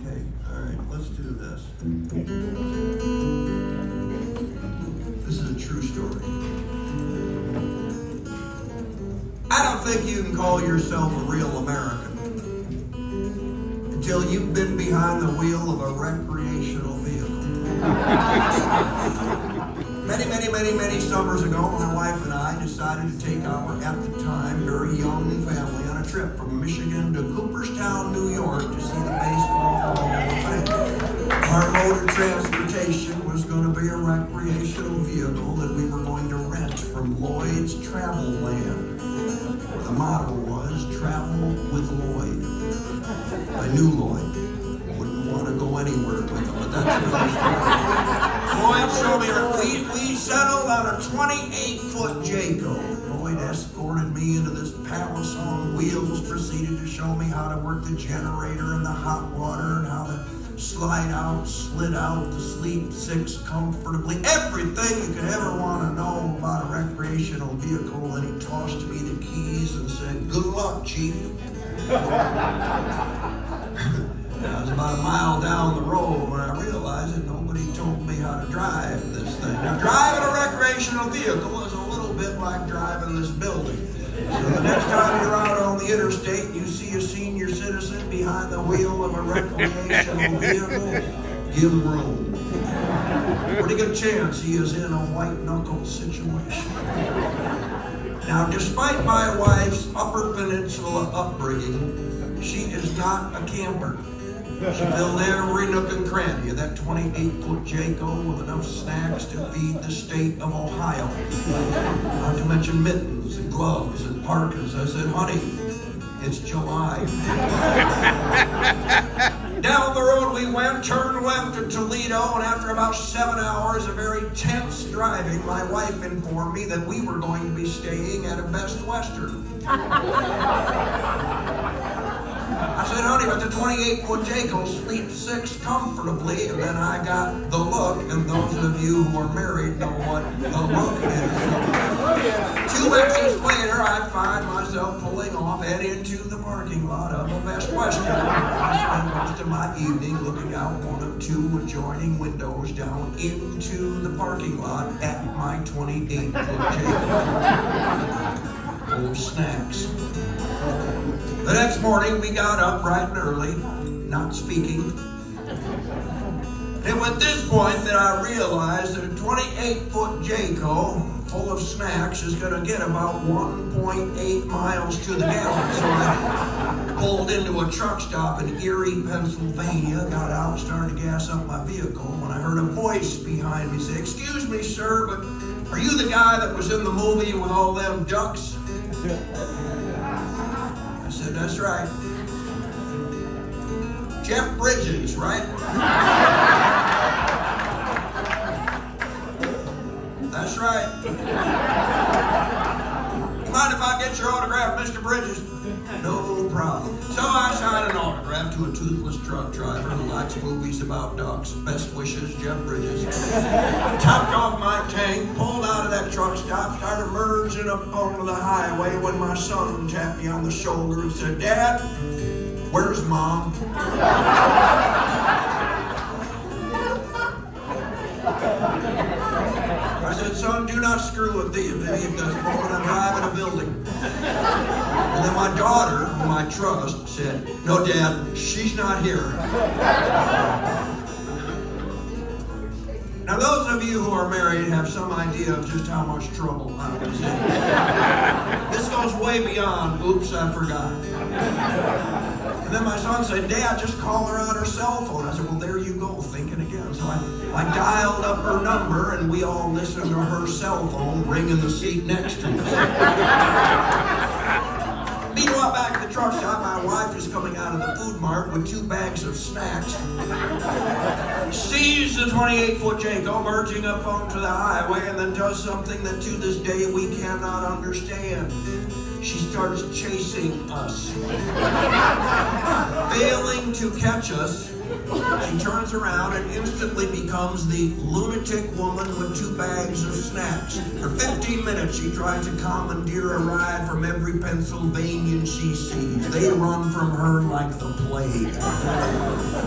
Okay, all right, let's do this. This is a true story. I don't think you can call yourself a real American until you've been behind the wheel of a recreational vehicle. Many summers ago, my wife and I decided to take our, at the time, very young family on a trip from Michigan to Cooperstown, New York to see the Baseball Hall of Fame. Our mode of transportation was going to be a recreational vehicle that we were going to rent from Lloyd's Travel Land. The motto was, travel with Lloyd. I knew Lloyd. Wouldn't want to go anywhere with him, but that's another story. Lloyd showed me, we settled on a 28-foot Jayco. Lloyd escorted me into this palace on wheels, proceeded to show me how to work the generator and the hot water and how to slide out, slid out to sleep 6 comfortably. Everything you could ever want to know about a recreational vehicle. And he tossed me the keys and said, "Good luck, Chief." I was about a mile down the road when I realized that nobody told me how to drive this thing. Now, driving a recreational vehicle is a little bit like driving this building. So the next time you're out on the interstate and you see a senior citizen behind the wheel of a recreational vehicle, give him room. Pretty good chance he is in a white-knuckle situation. Now, despite my wife's Upper Peninsula upbringing, she is not a camper. She filled every nook and cranny of that 28-foot Jayco with enough snacks to feed the state of Ohio. Not to mention mittens and gloves and parkas. I said, "Honey, it's July." Down the road we went, turned left to Toledo, and after about 7 hours of very tense driving, my wife informed me that we were going to be staying at a Best Western. I said, "Honey, but the 28-foot Jayco sleeps 6 comfortably," and then I got the look, and those of you who are married know what the look is. 2 exits later, I find myself pulling off and into the parking lot of a Best Western. I spent most of my evening looking out one of 2 adjoining windows down into the parking lot at my 28-foot Jayco. Full of snacks. The next morning, we got up bright and early, not speaking. And at this point that I realized that a 28-foot Jayco full of snacks is going to get about 1.8 miles to the gallon. So I pulled into a truck stop in Erie, Pennsylvania, got out, started to gas up my vehicle, when I heard a voice behind me say, "Excuse me, sir, but are you the guy that was in the movie with all them ducks?" I said, "That's right. Jeff Bridges, right?" "That's right. Mind if I get your autograph, Mr. Bridges?" "No problem." So I signed an autograph to a toothless truck driver who likes movies about ducks. Best wishes, Jeff Bridges. Topped off my tank, pulled out of that truck stop, started merging up onto the highway when my son tapped me on the shoulder and said, "Dad, where's Mom?" I said, "Son, do not screw with the if does when I'm driving a building." And then my daughter, whom I trust, said, "No, Dad, she's not here." Now, those of you who are married have some idea of just how much trouble I was in. This goes way beyond, "Oops, I forgot." And then my son said, "Dad, just call her on her cell phone." I said, "Well, there you go, thinking again." So I dialed up her number, and we all listened to her cell phone ring in the seat next to us. Meanwhile, back at the truck stop, my wife is coming out of the food mart with 2 bags of snacks. Sees the 28-foot Jayco merging up onto the highway, and then does something that to this day we cannot understand. she starts chasing us. Failing to catch us, she turns around and instantly becomes the lunatic woman with 2 bags of snacks. For 15 minutes, she tries to commandeer a ride from every Pennsylvanian she sees. They run from her like the plague.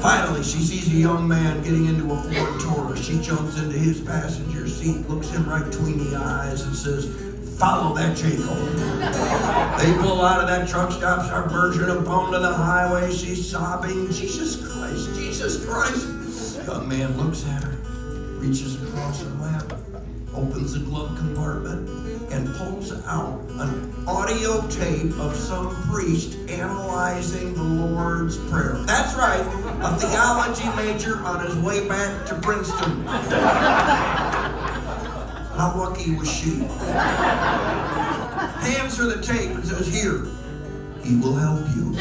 Finally, she sees a young man getting into a Ford Taurus. She jumps into his passenger seat, looks him right between the eyes, and says, "Follow that Jaco." They pull out of that truck stop, start merging up onto the highway. She's sobbing, "Jesus Christ, Jesus Christ." The young man looks at her, reaches across her lap, opens the glove compartment, and pulls out an audio tape of some priest analyzing the Lord's Prayer. That's right, a theology major on his way back to Princeton. How lucky was she? Hands her the tape and says, "Here, he will help you."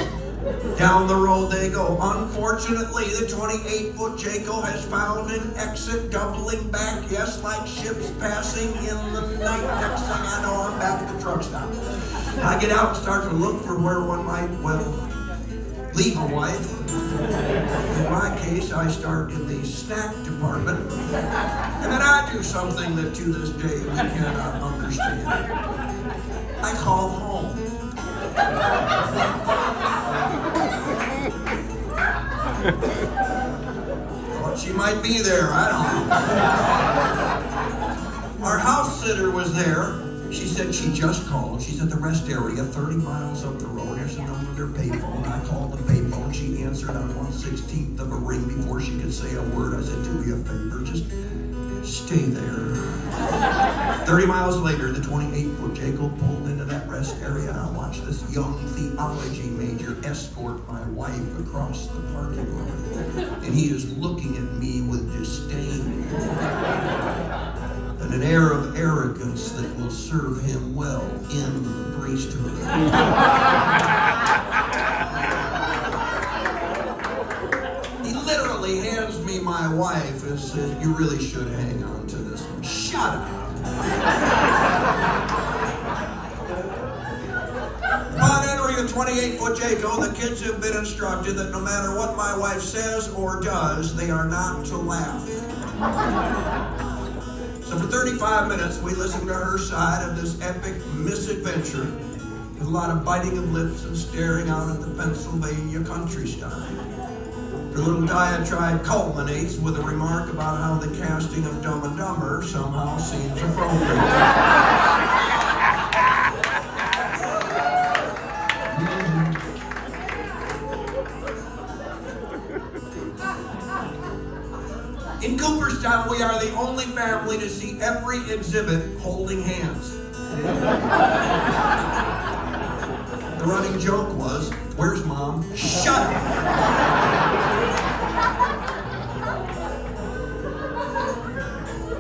Down the road they go. Unfortunately, the 28-foot Jaco has found an exit, doubling back, yes, like ships passing in the night. Next thing I know, I'm back at the truck stop. I get out and start to look for where one might, well, leave a wife. In my case, I start in the snack department, and then I do something that to this day we cannot understand. I call home. Thought she might be there, I don't know. Our house sitter was there. She said she just called. She's at the rest area 30 miles up the road. Here's the number of their payphone. I called the payphone. She answered on 1/16th of a ring before she could say a word. I said, "Do me a favor, just stay there." 30 miles later, the 28-foot Jaco pulled into that rest area, and I watched this young theology major escort my wife across the parking lot. And he is looking at me with disdain and an air of arrogance that will serve him well in the priesthood. He literally hands me my wife and says, "You really should hang on to this one." Shut up. Upon entering a 28-foot Jaco, the kids have been instructed that no matter what my wife says or does, they are not to laugh. So for 35 minutes, we listened to her side of this epic misadventure with a lot of biting of lips and staring out at the Pennsylvania countryside. Her little diatribe culminates with a remark about how the casting of Dumb and Dumber somehow seems appropriate. In Cooperstown, we are the only family to see every exhibit holding hands. The running joke was, "Where's Mom?" Shut up!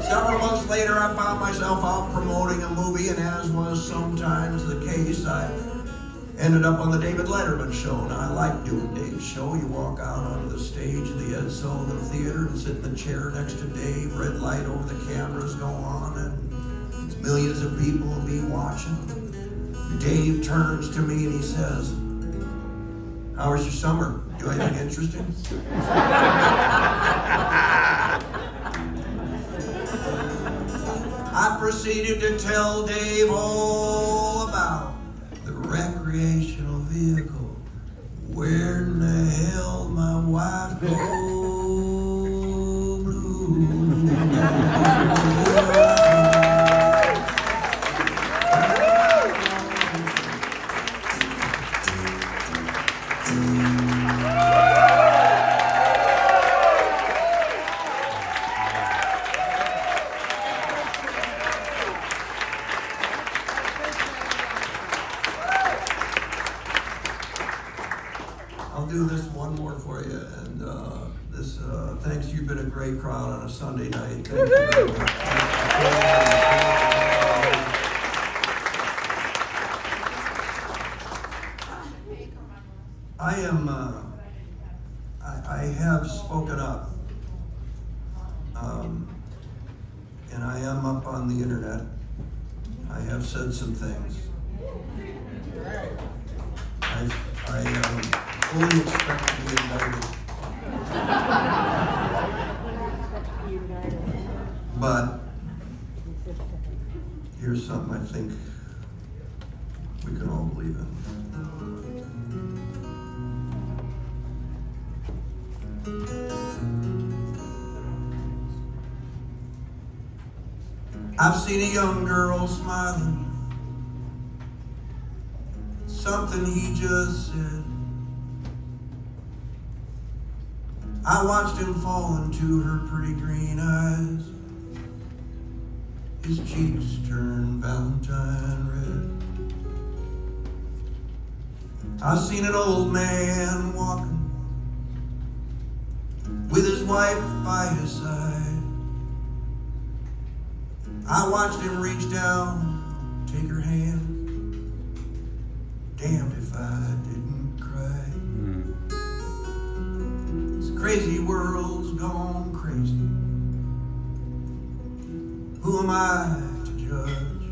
Several months later, I found myself out promoting a movie, and as was sometimes the case, I ended up on the David Letterman show. Now, I like doing Dave's show. You walk out onto the stage of the Ed Sullivan Theater and sit in the chair next to Dave. Red light over the cameras go on, and millions of people will be watching. Dave turns to me and he says, "How was your summer? Do anything interesting?" I proceeded to tell Dave all about the recreational vehicle. Where in the hell my wife go blue? I'll do this one more for you, and thanks. You've been a great crowd on a Sunday night. Thank you very much. I have spoken up, and I am up on the internet. I have said some things. I fully expect to be indicted. But here's something I think we can all believe in. I've seen a young girl smiling, something he just said. I watched him fall into her pretty green eyes. His cheeks turned Valentine red. I've seen an old man walking with his wife by his side. I watched him reach down, take her hand. Damned if I didn't cry. This crazy world's gone crazy. Who am I to judge?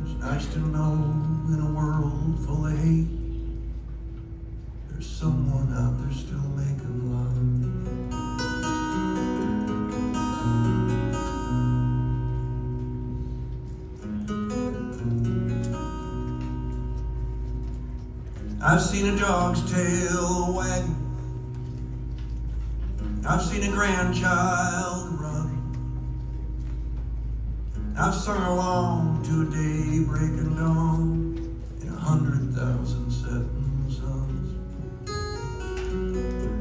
It's nice to know in a world full of hate, there's someone out there still making love. I've seen a dog's tail wagging. I've seen a grandchild run. I've sung along to a day breaking dawn in 100,000 setting suns.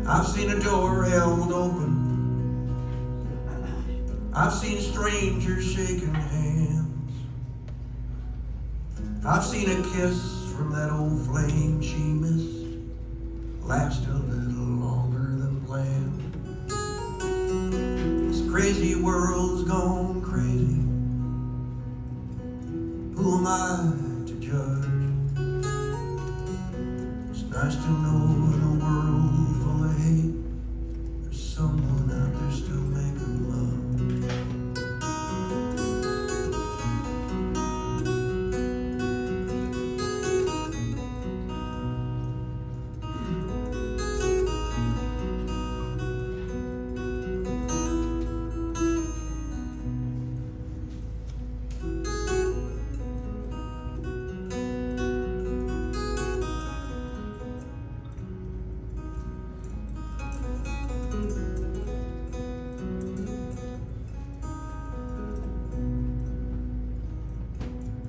I've seen a door held open. I've seen strangers shaking hands. I've seen a kiss from that old flame she missed last a little longer than planned. This crazy world's gone crazy. Who am I to judge? It's nice to know in a world full of hate, there's someone out there still making love.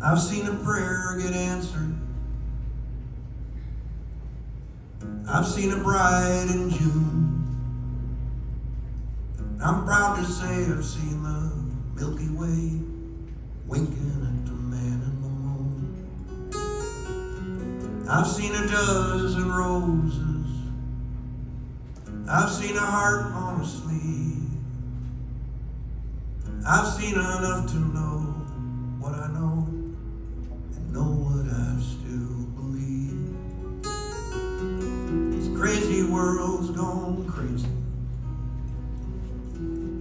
I've seen a prayer get answered. I've seen a bride in June. I'm proud to say I've seen the Milky Way winking at the man in the moon. I've seen a dozen roses. I've seen a heart on a sleeve. I've seen enough to know what I know. Know what I still believe. This crazy world's gone crazy.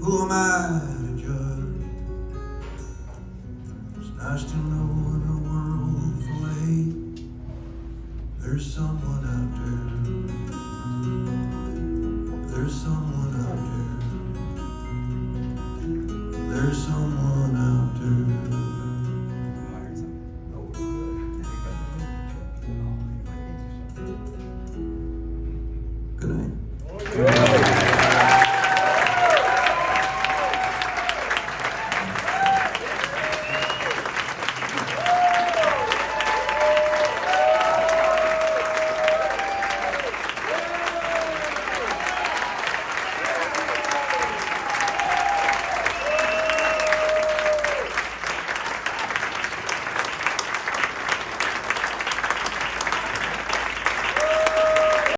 Who am I to judge? It's nice to know in a world full of hate, there's someone out there. There's someone out there. There's someone out there. Good night.